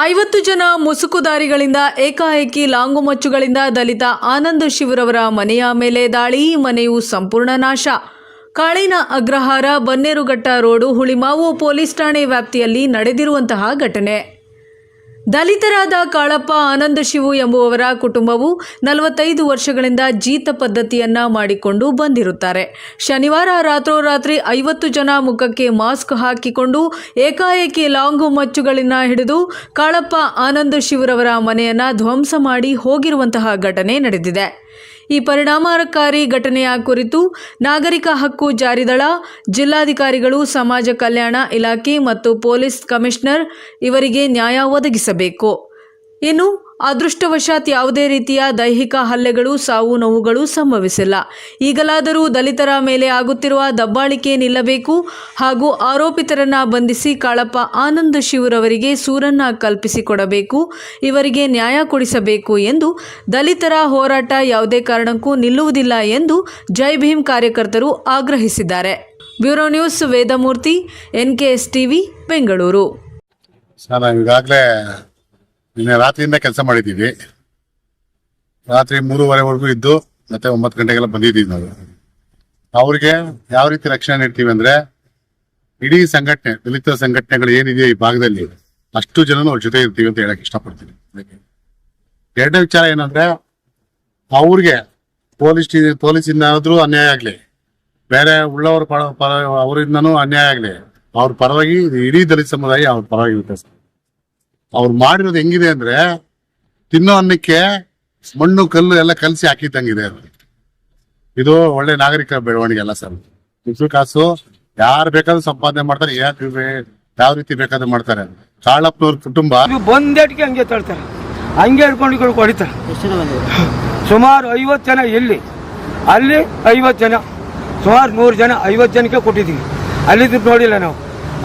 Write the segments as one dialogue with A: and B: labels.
A: 50 ಜನ ಮುಸುಕುದಾರಿಗಳಿಂದ ಏಕಾಏಕಿ ಲಾಂಗುಮಚ್ಚುಗಳಿಂದ ದಲಿತ ಆನಂದ್ ಶಿವರವರ ಮನೆಯ ಮೇಲೆ ದಾಳಿ. ಮನೆಯು ಸಂಪೂರ್ಣ ನಾಶ. ಕಾಳಿನ ಅಗ್ರಹಾರ ಬನ್ನೇರುಘಟ್ಟ ರೋಡು ಹುಳಿಮಾವು ಪೊಲೀಸ್ ಠಾಣೆ ವ್ಯಾಪ್ತಿಯಲ್ಲಿ ನಡೆದಿರುವಂತಹ ಘಟನೆ. ದಲಿತರಾದ ಕಾಳಪ್ಪ ಆನಂದ್ ಶಿವು ಎಂಬುವವರ ಕುಟುಂಬವು 45 ವರ್ಷಗಳಿಂದ ಜೀತ ಪದ್ಧತಿಯನ್ನ ಮಾಡಿಕೊಂಡು ಬಂದಿರುತ್ತಾರೆ. ಶನಿವಾರ ರಾತ್ರೋರಾತ್ರಿ 50 ಜನ ಮುಖಕ್ಕೆ ಮಾಸ್ಕ್ ಹಾಕಿಕೊಂಡು ಏಕಾಏಕಿ ಲಾಂಗು ಮಚ್ಚುಗಳನ್ನ ಹಿಡಿದು ಕಾಳಪ್ಪ ಆನಂದ್ ಶಿವರವರ ಮನೆಯನ್ನ ಧ್ವಂಸ ಮಾಡಿ ಹೋಗಿರುವಂತಹ ಘಟನೆ ನಡೆದಿದೆ. ಈ ಪರಿಣಾಮಕಾರಿ ಘಟನೆಯ ಕುರಿತು ನಾಗರಿಕ ಹಕ್ಕು ಜಾರಿದಳ, ಜಿಲ್ಲಾಧಿಕಾರಿಗಳು, ಸಮಾಜ ಕಲ್ಯಾಣ ಇಲಾಖೆ ಮತ್ತು ಪೊಲೀಸ್ ಕಮಿಷನರ್ ಇವರಿಗೆ ನ್ಯಾಯ ಒದಗಿಸಬೇಕು. ಇನ್ನು ಅದೃಷ್ಟವಶಾತ್ ಯಾವುದೇ ರೀತಿಯ ದೈಹಿಕ ಹಲ್ಲೆಗಳು, ಸಾವು ನೋವುಗಳು ಸಂಭವಿಸಿಲ್ಲ. ಈಗಲಾದರೂ ದಲಿತರ ಮೇಲೆ ಆಗುತ್ತಿರುವ ದಬ್ಬಾಳಿಕೆ ನಿಲ್ಲಬೇಕು ಹಾಗೂ ಆರೋಪಿತರನ್ನ ಬಂಧಿಸಿ ಕಾಳಪ್ಪ ಆನಂದ್ ಶಿವರವರಿಗೆ ಸೂರನ್ನ ಕಲ್ಪಿಸಿಕೊಡಬೇಕು, ಇವರಿಗೆ ನ್ಯಾಯ ಕೊಡಿಸಬೇಕು ಎಂದು ದಲಿತರ ಹೋರಾಟ ಯಾವುದೇ ಕಾರಣಕ್ಕೂ ನಿಲ್ಲುವುದಿಲ್ಲ ಎಂದು ಜೈ ಭೀಮ್ ಕಾರ್ಯಕರ್ತರು ಆಗ್ರಹಿಸಿದ್ದಾರೆ. Bureau news, Vedamurthy, NKS TV, Bengaluru.
B: ಈಗಾಗಲೇ ನಿನ್ನೆ ರಾತ್ರಿಯಿಂದ ಕೆಲಸ ಮಾಡಿದ್ದೀವಿ. ರಾತ್ರಿ 3:30ವರೆಗೂ ಇದ್ದು ಮತ್ತೆ 9 ಗಂಟೆಗೆಲ್ಲ ಬಂದಿದ್ದೀವಿ. ನಾವು ಅವ್ರಿಗೆ ಯಾವ ರೀತಿ ರಕ್ಷಣೆ ನೀಡ್ತೀವಿ ಅಂದ್ರೆ, ಇಡೀ ಸಂಘಟನೆ, ದಲಿತ ಸಂಘಟನೆಗಳು ಏನಿದೆಯೋ ಈ ಭಾಗದಲ್ಲಿ ಅಷ್ಟು ಜನನು ಅವ್ರ ಜೊತೆ ಇರ್ತೀವಿ ಅಂತ ಹೇಳಕ್ ಇಷ್ಟಪಡ್ತೀನಿ. ಎರಡನೇ ವಿಚಾರ ಏನಂದ್ರೆ, ಅವ್ರಿಗೆ ಪೊಲೀಸಿಂದ ಏನಾದ್ರೂ ಅನ್ಯಾಯ ಆಗ್ಲಿ, ಬೇರೆ ಉಳ್ಳವರ ಅವರಿಂದನೂ ಅನ್ಯಾಯ ಆಗ್ಲಿ, ಅವ್ರ ಪರವಾಗಿ ಇಡೀ ದಲಿತ ಸಮುದಾಯ ಅವ್ರ ಪರವಾಗಿ ಇರುತ್ತೆ. ಅವ್ರು ಮಾಡಿರೋದು ಹೆಂಗಿದೆ ಅಂದ್ರೆ, ತಿನ್ನೋ ಅನ್ನಕ್ಕೆ ಮಣ್ಣು ಕಲ್ಲು ಎಲ್ಲ ಕಲಸಿ ಹಾಕಿದ್ದಂಗಿದೆ. ಇದು ಒಳ್ಳೆ ನಾಗರಿಕ ಬೆಳವಣಿಗೆ ಅಲ್ಲ ಸರ್. ದುಡ್ಡು ಕಾಸು ಯಾರು ಬೇಕಾದ್ರೂ ಸಂಪಾದನೆ ಮಾಡ್ತಾರೆ, ಯಾವ ರೀತಿ ಬೇಕಾದ್ರೂ ಮಾಡ್ತಾರೆ. ಕಾಳಪ್ಪನವ್ರ ಕುಟುಂಬ
C: ಬಂದೇಟಿಗೆ ಹಂಗೆ ತಳ್ತಾರೆ, ಹಂಗೆ ಹಿಡ್ಕೊಂಡು ಹೊಡಿತಾರೆ. ಸುಮಾರು 50 ಜನ ಇಲ್ಲಿ, ಅಲ್ಲಿ 50 ಜನ, ಸುಮಾರು 100 ಜನ, 50 ಜನಕ್ಕೆ ಕೊಟ್ಟಿದ್ದೀವಿ. ಅಲ್ಲಿದ್ದು ನೋಡಿಲ್ಲ ನಾವು,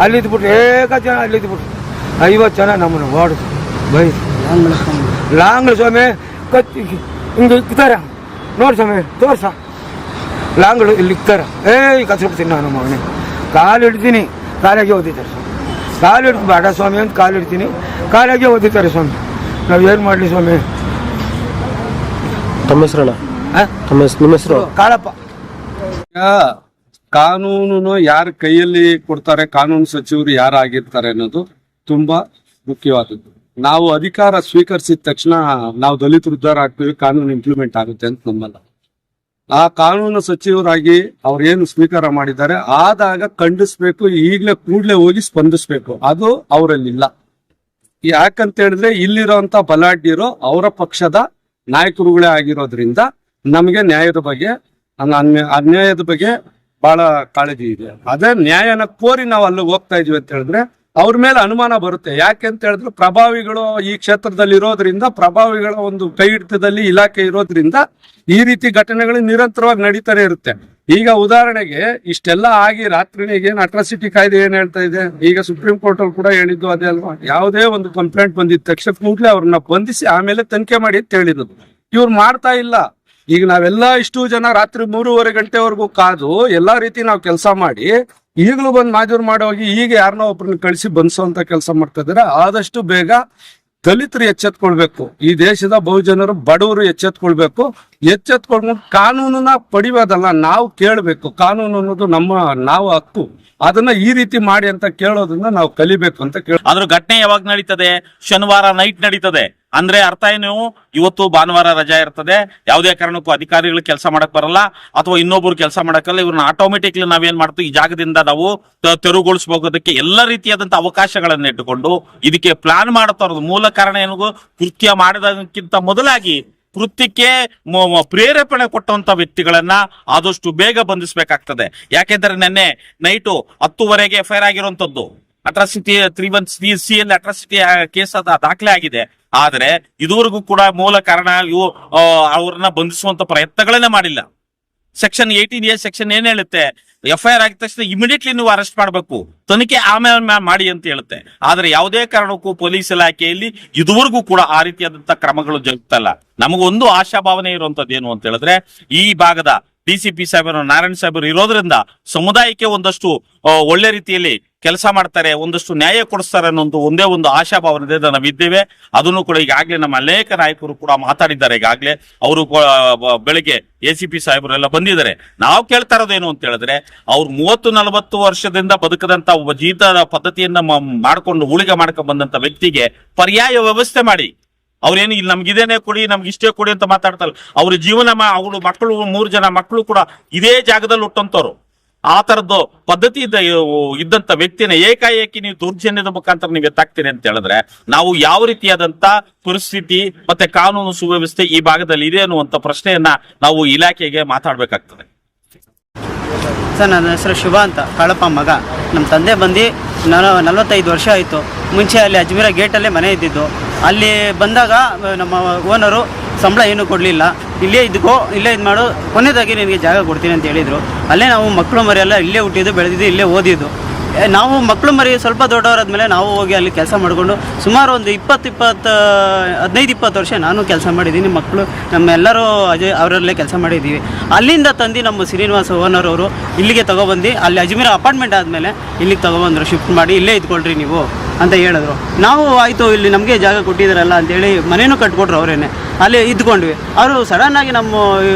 C: ಅಲ್ಲಿದ್ದು ಬಿಟ್ಟು ಜನ ಅಲ್ಲಿದ್ದು ಬಿಟ್ಟು 50 ಜನ ನಮ್ಮನ್ನು ಓಡಿದ್ರು, ಬೈದು ಲಾಂಗ್ ಸ್ವಾಮಿ ಕತ್ತಿ ಹಿಂಗೆ ಇಕ್ತಾರ ನೋಡಿ ಸ್ವಾಮಿ, ತೋರ್ಸ ಲಾಂಗ್ಳು ಇಲ್ಲಿ ಇಕ್ತಾರ. ಕಚ್ಬಿಡ್ತೀನಿ ನಾನು ಮಗನೇ, ಕಾಲು ಹಿಡ್ತೀನಿ, ಕಾಲಾಗೆ ಓದಿದ್ದಾರೆ ಸ್ವಾಮಿ. ಕಾಲು ಹಿಡ್ದು ಬೇಡ ಸ್ವಾಮಿ ಅಂತ ಕಾಲು ಹಿಡ್ತೀನಿ, ಕಾಲಾಗೆ ಓದಿದ್ದಾರೆ ಸ್ವಾಮಿ. ನಾವು ಏನು ಮಾಡಲಿ ಸ್ವಾಮಿ?
D: ತಮ್ಮ ಹೆಸರಣ್ಣ? ನಿಮ್ಮ ಹೆಸರು?
C: ಕಾಳಪ್ಪ.
E: ಕಾನೂನು ಯಾರ ಕೈಯಲ್ಲಿ ಕೊಡ್ತಾರೆ, ಕಾನೂನು ಸಚಿವರು ಯಾರಾಗಿರ್ತಾರೆ ಅನ್ನೋದು ತುಂಬಾ ಮುಖ್ಯವಾದದ್ದು. ನಾವು ಅಧಿಕಾರ ಸ್ವೀಕರಿಸಿದ ತಕ್ಷಣ ನಾವು ದಲಿತ ಉದ್ಧಾರ ಆಗ್ತೀವಿ, ಕಾನೂನು ಇಂಪ್ಲಿಮೆಂಟ್ ಆಗುತ್ತೆ ಅಂತ ನಂಬಲ್ಲ. ಆ ಕಾನೂನು ಸಚಿವರಾಗಿ ಅವ್ರೇನು ಸ್ವೀಕಾರ ಮಾಡಿದ್ದಾರೆ ಆದಾಗ ಖಂಡಿಸ್ಬೇಕು, ಈಗಲೇ ಕೂಡಲೇ ಹೋಗಿ ಸ್ಪಂದಿಸ್ಬೇಕು. ಅದು ಅವರಲ್ಲಿಲ್ಲ. ಯಾಕಂತ ಹೇಳಿದ್ರೆ ಇಲ್ಲಿರೋಂತ ಬಲಾಢ್ಯರು ಅವರ ಪಕ್ಷದ ನಾಯಕರುಗಳೇ ಆಗಿರೋದ್ರಿಂದ ನಮಗೆ ನ್ಯಾಯದ ಬಗ್ಗೆ, ಅನ್ಯಾಯದ ಬಗ್ಗೆ ಬಹಳ ಕಾಳಜಿ ಇದೆ. ಅದೇ ನ್ಯಾಯನ ಕೋರಿ ನಾವು ಅಲ್ಲಿ ಹೋಗ್ತಾ ಇದೀವಿ ಅಂತ ಹೇಳಿದ್ರೆ ಅವ್ರ ಮೇಲೆ ಅನುಮಾನ ಬರುತ್ತೆ. ಯಾಕೆ ಅಂತ ಹೇಳಿದ್ರೆ ಪ್ರಭಾವಿಗಳು ಈ ಕ್ಷೇತ್ರದಲ್ಲಿ ಇರೋದ್ರಿಂದ, ಪ್ರಭಾವಿಗಳ ಒಂದು ಕೈ ಹಿಡಿತದಲ್ಲಿ ಇಲಾಖೆ ಇರೋದ್ರಿಂದ ಈ ರೀತಿ ಘಟನೆಗಳು ನಿರಂತರವಾಗಿ ನಡೀತಾನೆ ಇರುತ್ತೆ. ಈಗ ಉದಾಹರಣೆಗೆ ಇಷ್ಟೆಲ್ಲ ಆಗಿ ರಾತ್ರಿನಿಗೆ ಅಟ್ರಾಸಿಟಿ ಕಾಯ್ದೆ ಏನ್ ಹೇಳ್ತಾ ಇದೆ, ಈಗ ಸುಪ್ರೀಂ ಕೋರ್ಟ್ ಅಲ್ಲಿ ಕೂಡ ಹೇಳಿದ್ದು ಅದೇ ಅಲ್ವಾ, ಯಾವುದೇ ಒಂದು ಕಂಪ್ಲೇಂಟ್ ಬಂದಿದ್ದ ತಕ್ಷಣ ಕೂಡಲೇ ಅವ್ರನ್ನ ಬಂಧಿಸಿ ಆಮೇಲೆ ತನಿಖೆ ಮಾಡಿ ಅಂತ ಹೇಳಿರೋದು. ಇವ್ರು ಮಾಡ್ತಾ ಇಲ್ಲ. ಈಗ ನಾವೆಲ್ಲ ಇಷ್ಟು ಜನ ರಾತ್ರಿ 3:30 ಗಂಟೆವರೆಗೂ ಕಾದು ಎಲ್ಲಾ ರೀತಿ ನಾವು ಕೆಲಸ ಮಾಡಿ ಈಗಲೂ ಬಂದು ಮಾಜೂರು ಮಾಡೋಗಿ ಈಗ ಯಾರನ್ನೋ ಒಬ್ಬರನ್ನ ಕಳಿಸಿ ಬಂಧಿಸುವಂತ ಕೆಲಸ ಮಾಡ್ತಾ ಇದಾರೆ. ಆದಷ್ಟು ಬೇಗ ದಲಿತರು ಎಚ್ಚೆತ್ಕೊಳ್ಬೇಕು, ಈ ದೇಶದ ಬಹುಜನರು ಬಡವರು ಎಚ್ಚೆತ್ಕೊಳ್ಬೇಕು. ಎಚ್ಚೆತ್ಕೊಂಡು ಕಾನೂನನ್ನ ಪಡಿಯೋದಲ್ಲ, ನಾವು ಕೇಳಬೇಕು. ಕಾನೂನು ಅನ್ನೋದು ನಾವು ಹಕ್ಕು, ಅದನ್ನ ಈ ರೀತಿ ಮಾಡಿ ಅಂತ ಕೇಳೋದನ್ನ ನಾವು ಕಲಿಬೇಕು ಅಂತ
F: ಅದ್ರ ಘಟನೆ ಯಾವಾಗ ನಡೀತದೆ? ಶನಿವಾರ ನೈಟ್ ನಡೀತದೆ. ಅಂದ್ರೆ ಅರ್ಥ ಏನು? ಇವತ್ತು ಭಾನುವಾರ ರಜಾ ಇರ್ತದೆ, ಯಾವುದೇ ಕಾರಣಕ್ಕೂ ಅಧಿಕಾರಿಗಳು ಕೆಲಸ ಮಾಡಕ್ ಬರಲ್ಲ ಅಥವಾ ಇನ್ನೊಬ್ರು ಕೆಲಸ ಮಾಡಕ್ಕಲ್ಲ. ಇವ್ರನ್ನ ಆಟೋಮೆಟಿಕ್ಲಿ ನಾವೇನ್ ಮಾಡ್ತೀವಿ, ಈ ಜಾಗದಿಂದ ನಾವು ತೆರವುಗೊಳಿಸಬಹುದಕ್ಕೆ ಎಲ್ಲ ರೀತಿಯಾದಂತ ಅವಕಾಶಗಳನ್ನ ಇಟ್ಟುಕೊಂಡು ಇದಕ್ಕೆ ಪ್ಲಾನ್ ಮಾಡ್ತಾ ಇರೋದು. ಮೂಲ ಕಾರಣ ಏನು? ಕೃತ್ಯ ಮಾಡೋದಕ್ಕಿಂತ ಮೊದಲಾಗಿ ಕೃತ್ಯಕ್ಕೆ ಪ್ರೇರೇಪಣೆ ಕೊಟ್ಟಂತ ವ್ಯಕ್ತಿಗಳನ್ನ ಆದಷ್ಟು ಬೇಗ ಬಂಧಿಸಬೇಕಾಗ್ತದೆ. ಯಾಕೆಂದ್ರೆ ನಿನ್ನೆ ನೈಟು 10:00ವರೆಗೆ FIR ಆಗಿರುವಂತದ್ದು ಅಟ್ರಾಸಿಟಿ 313C ಅಟ್ರಾಸಿಟಿ ಕೇಸ್ ದಾಖಲೆ ಆಗಿದೆ. ಆದ್ರೆ ಇದುವರೆಗೂ ಕೂಡ ಮೂಲ ಕಾರಣ ಇವು ಅವ್ರನ್ನ ಬಂಧಿಸುವಂತ ಪ್ರಯತ್ನಗಳನ್ನೇ ಮಾಡಿಲ್ಲ. ಸೆಕ್ಷನ್ 18A ಸೆಕ್ಷನ್ ಏನ್ ಹೇಳುತ್ತೆ, FIR ಆಗಿದ ತಕ್ಷಣ ಇಮಿಡಿಯೇಟ್ಲಿ ನೀವು ಅರೆಸ್ಟ್ ಮಾಡಬೇಕು, ತನಿಖೆ ಆಮೇಲೆ ಮಾಡಿ ಅಂತ ಹೇಳುತ್ತೆ. ಆದ್ರೆ ಯಾವುದೇ ಕಾರಣಕ್ಕೂ ಪೊಲೀಸ್ ಇಲಾಖೆಯಲ್ಲಿ ಇದುವರೆಗೂ ಕೂಡ ಆ ರೀತಿಯಾದಂತಹ ಕ್ರಮಗಳು ಜರುಗ್ತಲ್ಲ. ನಮಗೊಂದು ಆಶಾಭಾವನೆ ಇರುವಂತದ್ದು ಏನು ಅಂತ ಹೇಳಿದ್ರೆ, ಈ ಭಾಗದ DCP ಸಾಹೇಬರು, ನಾರಾಯಣ ಸಾಹೇಬರು ಇರೋದ್ರಿಂದ ಸಮುದಾಯಕ್ಕೆ ಒಂದಷ್ಟು ಒಳ್ಳೆ ರೀತಿಯಲ್ಲಿ ಕೆಲಸ ಮಾಡ್ತಾರೆ, ಒಂದಷ್ಟು ನ್ಯಾಯ ಕೊಡಿಸ್ತಾರೆ ಅನ್ನೋ ಒಂದೇ ಒಂದು ಆಶಾಭಾವನೆಯಿಂದ ನಾವಿದ್ದೇವೆ. ಅದನ್ನು ಕೂಡ ಈಗಾಗಲೇ ನಮ್ಮ ಅನೇಕ ನಾಯಕರು ಕೂಡ ಮಾತಾಡಿದ್ದಾರೆ. ಈಗಾಗಲೇ ಅವರು ಬೆಳಿಗ್ಗೆ ACP ಸಾಹೇಬರೆಲ್ಲ ಬಂದಿದ್ದಾರೆ. ನಾವು ಕೇಳ್ತಾ ಇರೋದೇನು ಅಂತ ಹೇಳಿದ್ರೆ, ಅವ್ರು 30-40 ವರ್ಷದಿಂದ ಬದುಕದಂತ ಒಬ್ಬ ಜೀತದ ಪದ್ಧತಿಯನ್ನ ಮಾಡ್ಕೊಂಡು ಊಳಿಗೆ ಮಾಡ್ಕೊಂಡು ಬಂದಂತ ವ್ಯಕ್ತಿಗೆ ಪರ್ಯಾಯ ವ್ಯವಸ್ಥೆ ಮಾಡಿ. ಅವ್ರೇನು ಇಲ್ಲಿ ನಮ್ಗಿದೇನೆ ಕೊಡಿ, ನಮ್ಗೆ ಇಷ್ಟೇ ಕೊಡಿ ಅಂತ ಮಾತಾಡ್ತಾರೆ. ಅವ್ರ ಜೀವನ ಅವ್ರ ಮಕ್ಕಳು 3 ಜನ ಮಕ್ಕಳು ಕೂಡ ಇದೇ ಜಾಗದಲ್ಲಿ ಹುಟ್ಟಂತವ್ರು. ಆ ತರದ್ದು ಪದ್ಧತಿ ಇದ್ದಂತ ವ್ಯಕ್ತಿನ ಏಕಾಏಕಿ ನೀವು ದೌರ್ಜನ್ಯದ ಮುಖಾಂತರ ನೀವು ಎತ್ತಾಕ್ತೀರಿ ಅಂತ ಹೇಳಿದ್ರೆ, ನಾವು ಯಾವ ರೀತಿಯಾದಂತ ಪರಿಸ್ಥಿತಿ ಮತ್ತೆ ಕಾನೂನು ಸುವ್ಯವಸ್ಥೆ ಈ ಭಾಗದಲ್ಲಿ ಇದೆ ಅನ್ನುವಂತ ಪ್ರಶ್ನೆಯನ್ನ ನಾವು ಇಲಾಖೆಗೆ ಮಾತಾಡ್ಬೇಕಾಗ್ತದೆ.
G: ಸರ್, ನನ್ನ ಹೆಸರು ಶುಭ ಅಂತ, ಕಾಳಪ್ಪ ಮಗ. ನಮ್ಮ ತಂದೆ ಬಂದು 45 ವರ್ಷ ಆಯಿತು. ಮುಂಚೆ ಅಲ್ಲಿ ಅಜ್ಮೀರ ಗೇಟಲ್ಲೇ ಮನೆ ಇದ್ದಿದ್ದು. ಅಲ್ಲಿ ಬಂದಾಗ ನಮ್ಮ ಓನರು ಸಂಬಳ ಏನೂ ಕೊಡಲಿಲ್ಲ. ಇಲ್ಲೇ ಇದ್ಕೋ, ಇಲ್ಲೇ ಇದು ಮಾಡು, ಕೊನೆಯದಾಗಿ ನಿನಗೆ ಜಾಗ ಕೊಡ್ತೀನಿ ಅಂತ ಹೇಳಿದರು. ಅಲ್ಲೇ ನಾವು ಮಕ್ಕಳು ಮರಿ ಎಲ್ಲ ಇಲ್ಲೇ ಹುಟ್ಟಿದ್ದು, ಬೆಳೆದಿದ್ದು, ಇಲ್ಲೇ ಓದಿದ್ದು. ನಾವು ಮಕ್ಕಳು ಮರಿ ಸ್ವಲ್ಪ ದೊಡ್ಡವರಾದ್ಮೇಲೆ ನಾವು ಹೋಗಿ ಅಲ್ಲಿ ಕೆಲಸ ಮಾಡಿಕೊಂಡು ಸುಮಾರು ಒಂದು 15-20 ವರ್ಷ ನಾನು ಕೆಲಸ ಮಾಡಿದ್ದೀನಿ. ಮಕ್ಕಳು ನಮ್ಮೆಲ್ಲರೂ ಅವರಲ್ಲೇ ಕೆಲಸ ಮಾಡಿದ್ದೀವಿ. ಅಲ್ಲಿಂದ ತಂದು ನಮ್ಮ ಶ್ರೀನಿವಾಸ ಓನರ್ ಅವರು ಇಲ್ಲಿಗೆ ತೊಗೊಬಂದು, ಅಲ್ಲಿ ಅಜ್ಮೀರ ಅಪಾರ್ಟ್ಮೆಂಟ್ ಆದಮೇಲೆ ಇಲ್ಲಿಗೆ ತೊಗೊಬಂದರು. ಶಿಫ್ಟ್ ಮಾಡಿ ಇಲ್ಲೇ ಇದ್ಕೊಳ್ರಿ ನೀವು ಅಂತ ಹೇಳಿದ್ರು. ನಾವು ಆಯಿತು, ಇಲ್ಲಿ ನಮಗೆ ಜಾಗ ಕೊಟ್ಟಿದ್ದಾರಲ್ಲ ಅಂತೇಳಿ ಮನೇನೂ ಕಟ್ಕೊಟ್ರು ಅವರೇನೆ. ಅಲ್ಲಿ ಇದ್ಕೊಂಡ್ವಿ. ಅವರು ಸಡನ್ನಾಗಿ ನಮ್ಮ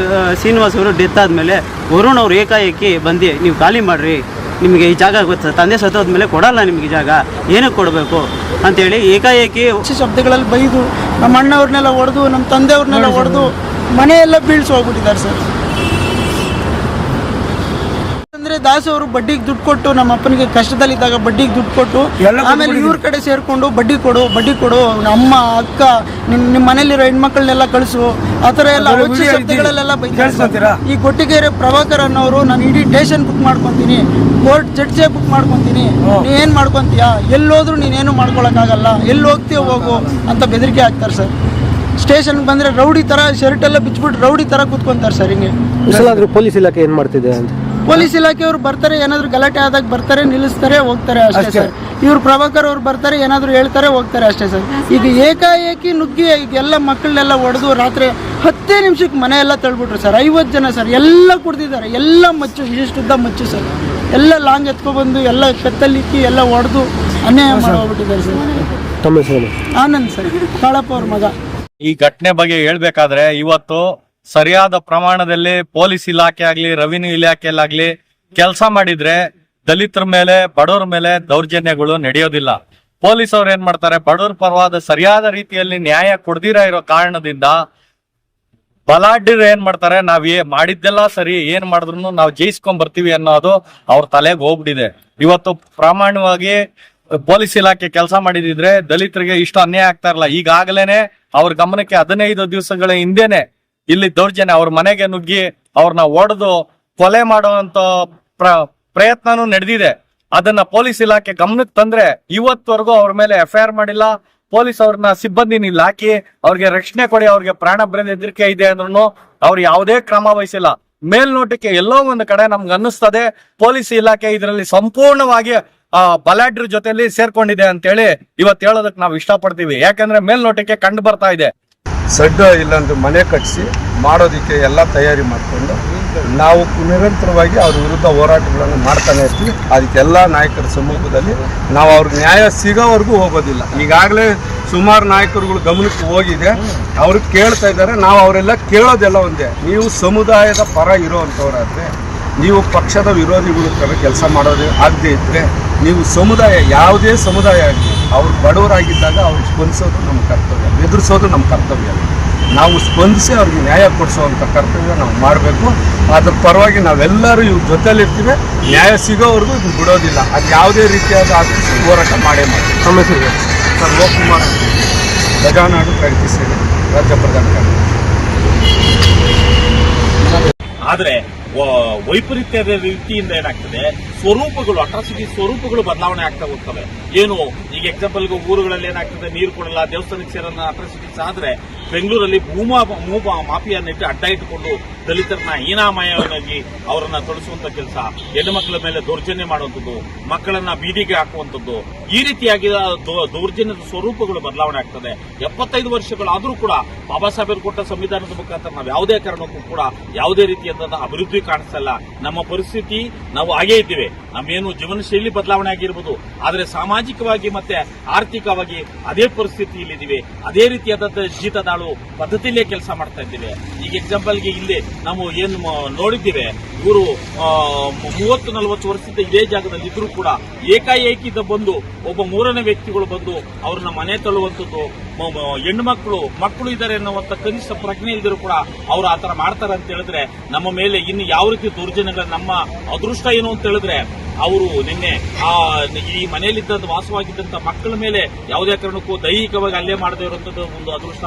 G: ಶ್ರೀನಿವಾಸ್ ಅವರು ಡೆತ್ ಆದಮೇಲೆ ವರುಣ್ ಅವರು ಏಕಾಏಕಿ ಬಂದು ನೀವು ಖಾಲಿ ಮಾಡಿರಿ, ನಿಮಗೆ ಈ ಜಾಗ ಗೊತ್ತ, ತಂದೆ ಸತ್ತೋದ್ಮೇಲೆ ಕೊಡಲ್ಲ ನಿಮಗೆ ಜಾಗ, ಏನಕ್ಕೆ ಕೊಡಬೇಕು ಅಂತೇಳಿ ಏಕಾಏಕಿ
H: ಶಬ್ದಗಳಲ್ಲಿ ಬೈದು ನಮ್ಮ ಅಣ್ಣವ್ರನ್ನೆಲ್ಲ ಹೊಡೆದು, ನಮ್ಮ ತಂದೆಯವ್ರನ್ನೆಲ್ಲ ಹೊಡೆದು ಮನೆಯೆಲ್ಲ ಬೀಳ್ಸಿ ಹೋಗ್ಬಿಟ್ಟಿದ್ದಾರೆ ಸರ್. ಅಂದರೆ ದಾಸು ಅವರು ಬಡ್ಡಿಗೆ ದುಡ್ಡು ಕೊಟ್ಟು, ನಮ್ಮ ಅಪ್ಪನಿಗೆ ಕಷ್ಟದಲ್ಲಿದ್ದಾಗ ಬಡ್ಡಿಗೆ ದುಡ್ಡು ಕೊಟ್ಟು, ಆಮೇಲೆ ಇವ್ರ ಕಡೆ ಸೇರಿಕೊಂಡು ಬಡ್ಡಿ ಕೊಡು, ನಮ್ಮ ಅಕ್ಕ ನಿಮ್ಮ ಮನೇಲಿರೋ ಹೆಣ್ಮಕ್ಳನ್ನೆಲ್ಲ ಕಳಿಸು, ಆ ಥರ ಎಲ್ಲ ಹುಚ್ಚು ಶಬ್ದಗಳಲ್ಲೆಲ್ಲ ಬೈತಾರೆ. ಈ ಕೊಟ್ಟಿಗೆರೆ ಪ್ರಭಾಕರ್ ಅನ್ನೋರು, ನಾನು ಇಡೀ ಸ್ಟೇಷನ್ ಬುಕ್ ಮಾಡ್ಕೊತೀನಿ, ಕೋರ್ಟ್ ಜಡ್ಜೇ ಬುಕ್ ಮಾಡ್ಕೊತೀನಿ, ನೀನೇನು ಮಾಡ್ಕೊತೀಯ, ಎಲ್ಲೋದ್ರೂ ನೀನೇನು ಮಾಡ್ಕೊಳಕ್ಕಾಗಲ್ಲ, ಎಲ್ಲಿ ಹೋಗ್ತೀಯ ಹೋಗು ಅಂತ ಬೆದರಿಕೆ ಹಾಕ್ತಾರೆ ಸರ್. ಸ್ಟೇಷನ್ಗೆ ಬಂದರೆ ರೌಡಿ ಥರ ಶರ್ಟ್ ಎಲ್ಲ ಬಿಚ್ಬಿಟ್ಟು ರೌಡಿ ಥರ ಕೂತ್ಕೊಂತಾರೆ ಸರ್. ಹಿಂಗೆ
D: ಪೊಲೀಸ್ ಇಲಾಖೆ ಏನು ಮಾಡ್ತಿದೆ ಅಂತ,
H: ಪೊಲೀಸ್ ಇಲಾಖೆಯವರು ಬರ್ತಾರೆ, ಏನಾದರೂ ಗಲಾಟೆ ಆದಾಗ ಬರ್ತಾರೆ, ನಿಲ್ಲಿಸ್ತಾರೆ, ಹೋಗ್ತಾರೆ ಅಷ್ಟೇ ಸರ್. ಇವ್ರು ಪ್ರಭಾಕರ್ ಅವ್ರು ಬರ್ತಾರೆ, ಏನಾದರೂ ಹೇಳ್ತಾರೆ, ಹೋಗ್ತಾರೆ ಅಷ್ಟೇ ಸರ್. ಈಗ ಏಕಾಏಕಿ ನುಗ್ಗಿ ಈಗ ಎಲ್ಲ ಮಕ್ಕಳನ್ನೆಲ್ಲ ಹೊಡೆದು ರಾತ್ರಿ 10 ನಿಮಿಷಕ್ಕೆ ಮನೆ ಎಲ್ಲ ತಳ್ಬಿಟ್ರು ಸರ್. 50 ಜನ ಸರ್, ಎಲ್ಲ ಕುಡ್ದಿದ್ದಾರೆ, ಎಲ್ಲ ಮಚ್ಚು, ಇಷ್ಟುದ್ದ ಮಚ್ಚು ಸರ್, ಎಲ್ಲ ಲಾಂಗ್ ಎತ್ಕೊಬಂದು ಎಲ್ಲ ಕತ್ತಲಿಕ್ಕಿ ಎಲ್ಲ ಹೊಡೆದು ಅನ್ಯಾಯ ಮಾಡೋಗ್ಬಿಟ್ಟಿದ್ದಾರೆ ಸರ್.
D: ತಮ್ಮ ಹೆಸರು?
H: ಆನಂದ್ ಸರ್, ಕಾಳಪ್ಪ ಅವ್ರ ಮಗ.
I: ಈ ಘಟನೆ ಬಗ್ಗೆ ಹೇಳ್ಬೇಕಾದ್ರೆ, ಇವತ್ತು ಸರಿಯಾದ ಪ್ರಮಾಣದಲ್ಲಿ ಪೊಲೀಸ್ ಇಲಾಖೆ ಆಗ್ಲಿ, ರೆವಿನ್ಯೂ ಇಲಾಖೆಯಲ್ಲಾಗ್ಲಿ ಕೆಲಸ ಮಾಡಿದ್ರೆ ದಲಿತರ ಮೇಲೆ, ಬಡವರ ಮೇಲೆ ದೌರ್ಜನ್ಯಗಳು ನಡೆಯೋದಿಲ್ಲ. ಪೊಲೀಸ್ ಅವ್ರು ಏನ್ ಮಾಡ್ತಾರೆ, ಬಡವರ ಪರವಾದ ಸರಿಯಾದ ರೀತಿಯಲ್ಲಿ ನ್ಯಾಯ ಕೊಡ್ದಿರ ಇರೋ ಕಾರಣದಿಂದ ಬಲಾಢ್ಯರು ಏನ್ ಮಾಡ್ತಾರೆ, ನಾವ್ ಮಾಡಿದ್ದೆಲ್ಲ ಸರಿ, ಏನ್ ಮಾಡಿದ್ರು ನಾವು ಜಯಿಸ್ಕೊಂಡ್ ಬರ್ತೀವಿ ಅನ್ನೋದು ಅವ್ರ ತಲೆಗೆ ಹೋಗ್ಬಿಟ್ಟಿದೆ. ಇವತ್ತು ಪ್ರಾಮಾಣಿಕವಾಗಿ ಪೊಲೀಸ್ ಇಲಾಖೆ ಕೆಲಸ ಮಾಡಿದಿದ್ರೆ ದಲಿತರಿಗೆ ಇಷ್ಟು ಅನ್ಯಾಯ ಆಗ್ತಾ ಇರಲ್ಲ. ಈಗಾಗಲೇನೆ ಅವ್ರ ಗಮನಕ್ಕೆ 15 ದಿವಸಗಳ ಹಿಂದೆನೆ ಇಲ್ಲಿ ದೌರ್ಜನ್ಯ, ಅವ್ರ ಮನೆಗೆ ನುಗ್ಗಿ ಅವ್ರನ್ನ ಒಡೆದು ಕೊಲೆ ಮಾಡುವಂತ ಪ್ರಯತ್ನನೂ ನಡೆದಿದೆ. ಅದನ್ನ ಪೊಲೀಸ್ ಇಲಾಖೆ ಗಮನಕ್ಕೆ ತಂದ್ರೆ ಇವತ್ತವರೆಗೂ ಅವ್ರ ಮೇಲೆ FIR ಮಾಡಿಲ್ಲ. ಪೊಲೀಸ್ ಅವ್ರನ್ನ ಸಿಬ್ಬಂದಿನ ಇಲ್ಲಿ ಹಾಕಿ ಅವ್ರಿಗೆ ರಕ್ಷಣೆ ಕೊಡಿ, ಅವ್ರಿಗೆ ಪ್ರಾಣ ಬರದ ಹೆದರಿಕೆ ಇದೆ ಅಂದ್ರೂ ಅವ್ರು ಯಾವುದೇ ಕ್ರಮ ವಹಿಸಿಲ್ಲ. ಮೇಲ್ನೋಟಕ್ಕೆ ಎಲ್ಲೋ ಒಂದು ಕಡೆ ನಮ್ಗೆ ಅನ್ನಿಸ್ತದೆ ಪೊಲೀಸ್ ಇಲಾಖೆ ಇದರಲ್ಲಿ ಸಂಪೂರ್ಣವಾಗಿ ಬಲಾಢ್ಯರ ಜೊತೆಲಿ ಸೇರ್ಕೊಂಡಿದೆ ಅಂತೇಳಿ ಇವತ್ತು ಹೇಳೋದಕ್ಕೆ ನಾವು ಇಷ್ಟಪಡ್ತೀವಿ. ಯಾಕಂದ್ರೆ ಮೇಲ್ನೋಟಕ್ಕೆ ಕಂಡು ಬರ್ತಾ ಇದೆ.
E: ಸಡ್ಡು ಇಲ್ಲೊಂದು ಮನೆ ಕಟ್ಟಿಸಿ ಮಾಡೋದಕ್ಕೆ ಎಲ್ಲ ತಯಾರಿ ಮಾಡಿಕೊಂಡು ನಾವು ನಿರಂತರವಾಗಿ ಅವ್ರ ವಿರುದ್ಧ ಹೋರಾಟಗಳನ್ನು ಮಾಡ್ತಾನೆ ಇರ್ತೀವಿ. ಅದಕ್ಕೆಲ್ಲ ನಾಯಕರ ಸಮ್ಮುಖದಲ್ಲಿ ನಾವು ಅವ್ರಿಗೆ ನ್ಯಾಯ ಸಿಗೋವರೆಗೂ ಹೋಗೋದಿಲ್ಲ. ಈಗಾಗಲೇ ಸುಮಾರು ನಾಯಕರುಗಳು ಗಮನಕ್ಕೆ ಹೋಗಿದೆ, ಅವ್ರಿಗೆ ಕೇಳ್ತಾ ಇದ್ದಾರೆ. ನಾವು ಅವರೆಲ್ಲ ಕೇಳೋದೆಲ್ಲ ಒಂದೇ, ನೀವು ಸಮುದಾಯದ ಪರ ಇರೋವಂಥವ್ರಾದ್ರೆ, ನೀವು ಪಕ್ಷದ ವಿರೋಧಿಗಳು ಥರ ಕೆಲಸ ಮಾಡೋದು ಆಗದೆ ಇದ್ದರೆ, ನೀವು ಸಮುದಾಯ ಯಾವುದೇ ಸಮುದಾಯ ಆಗಲಿ ಅವ್ರು ಬಡವರಾಗಿದ್ದಾಗ ಅವ್ರಿಗೆ ಸ್ಪಂದಿಸೋದು ನಮ್ಮ ಕರ್ತವ್ಯ, ಎದುರಿಸೋದು ನಮ್ಮ ಕರ್ತವ್ಯ. ನಾವು ಸ್ಪಂದಿಸಿ ಅವ್ರಿಗೆ ನ್ಯಾಯ ಕೊಡಿಸೋವಂಥ ಕರ್ತವ್ಯ ನಾವು ಮಾಡಬೇಕು. ಅದ್ರ ಪರವಾಗಿ ನಾವೆಲ್ಲರೂ ಇವ್ರ ಜೊತೆಲಿರ್ತೀವಿ. ನ್ಯಾಯ ಸಿಗೋವರೆಗೂ ಇದು ಬಿಡೋದಿಲ್ಲ. ಅದು ಯಾವುದೇ ರೀತಿಯಾದ ಹೋರಾಟ ಮಾಡೇ ಮಾಡ್ತೀವಿ. ಸಮಸ್ಯೆ ಸರ್ ಲೋಕಕುಮಾರ್, ಗಜಾನಾಡು ಪ್ರಗತಿ ಸೇನೆ ರಾಜ್ಯ ಪ್ರಧಾನ ಕಾರ್ಯದರ್ಶಿ.
F: ಆದ್ರೆ ವೈಪರೀತ್ಯದ ರೀತಿಯಿಂದ ಏನಾಗ್ತದೆ, ಸ್ವರೂಪಗಳು, ಅಟ್ರಾಸಿಟಿ ಸ್ವರೂಪಗಳು ಬದಲಾವಣೆ ಆಗ್ತಾ ಹೋಗ್ತವೆ. ಏನು ಈಗ ಎಕ್ಸಾಂಪಲ್ಗೆ ಊರುಗಳಲ್ಲಿ ಏನಾಗ್ತದೆ, ನೀರು ಕೊಡಲ್ಲ, ದೇವಸ್ಥಾನಕ್ಕೆ ಸೇರನ್ನ ಅಟ್ರಾಸಿಟೀಸ್ ಆದ್ರೆ ಬೆಂಗಳೂರಲ್ಲಿ ಮಾಫಿಯಾನಿಟ್ಟು ಅಡ್ಡ ಇಟ್ಟುಕೊಂಡು ದಲಿತರನ್ನ ಹೀನಾಮಯವಾಗಿ ಅವರನ್ನ ತೊಡಸುವಂತ ಕೆಲಸ, ಹೆಣ್ಣು ಮಕ್ಕಳ ಮೇಲೆ ದೌರ್ಜನ್ಯ ಮಾಡುವಂಥದ್ದು, ಮಕ್ಕಳನ್ನ ಬೀದಿಗೆ ಹಾಕುವಂಥದ್ದು, ಈ ರೀತಿಯಾಗಿ ದೌರ್ಜನ್ಯದ ಸ್ವರೂಪಗಳು ಬದಲಾವಣೆ ಆಗ್ತದೆ. 75 ವರ್ಷಗಳಾದ್ರೂ ಕೂಡ ಬಾಬಾ ಸಾಹೇಬರು ಕೊಟ್ಟ ಸಂವಿಧಾನದ ಮುಖಾಂತರ ನಾವು ಯಾವುದೇ ಕಾರಣಕ್ಕೂ ಕೂಡ ಯಾವುದೇ ರೀತಿಯಾದ ಅಭಿವೃದ್ಧಿ ಎಲ್ಲೂ ಕಾಣಿಸ್ತಲ್ಲ. ನಮ್ಮ ಪರಿಸ್ಥಿತಿ ನಾವು ಹಾಗೇ ಇದ್ದೇವೆ. ನಮ್ಮೇನು ಜೀವನ ಶೈಲಿ ಬದಲಾವಣೆ ಆಗಿರ್ಬೋದು, ಆದ್ರೆ ಸಾಮಾಜಿಕವಾಗಿ ಮತ್ತೆ ಆರ್ಥಿಕವಾಗಿ ಅದೇ ಪರಿಸ್ಥಿತಿಯಲ್ಲಿದ್ದೀವಿ. ಅದೇ ರೀತಿಯಾದಂತಹ ಜೀತದಾಳು ಪದ್ಧತಿಯಲ್ಲೇ ಕೆಲಸ ಮಾಡ್ತಾ ಇದ್ದೇವೆ. ಈಗ ಎಕ್ಸಾಂಪಲ್ಗೆ ಇಲ್ಲಿ ನಾವು ಏನು ನೋಡಿದ್ದೇವೆ, ಇವರು 30-40 ವರ್ಷದಿಂದ ಇದೇ ಜಾಗದಲ್ಲಿ ಇದ್ರೂ ಕೂಡ ಏಕಾಏಕಿ ಬಂದು ಒಬ್ಬ ಮೂರನೇ ವ್ಯಕ್ತಿಗಳು ಬಂದು ಅವ್ರನ್ನ ಮನೆ ತಳ್ಳುವಂಥದ್ದು, ಹೆಣ್ಣು ಮಕ್ಕಳು ಇದ್ದಾರೆ ಅನ್ನುವಂಥ ಕನಿಷ್ಠ ಪ್ರಜ್ಞೆ ಇದ್ರೂ ಕೂಡ ಅವ್ರು ಆತರ ಮಾಡ್ತಾರೆ ಅಂತ ಹೇಳಿದ್ರೆ ನಮ್ಮ ಮೇಲೆ ಇನ್ನು ಯಾವ ರೀತಿ ದೌರ್ಜನ್ಯಗಳ, ನಮ್ಮ ಅದೃಷ್ಟ ಏನು ಅಂತ ಹೇಳಿದ್ರೆ ಅವರು ನಿನ್ನೆ ಈ ಮನೆಯಲ್ಲಿದ್ದ ವಾಸವಾಗಿದ್ದಂತ ಮಕ್ಕಳ ಮೇಲೆ ಯಾವುದೇ ಕಾರಣಕ್ಕೂ ದೈಹಿಕವಾಗಿ ಹಲ್ಲೆ ಮಾಡದೇ ಇರುವಂತದ್ದು ಒಂದು ಅದೃಷ್ಟ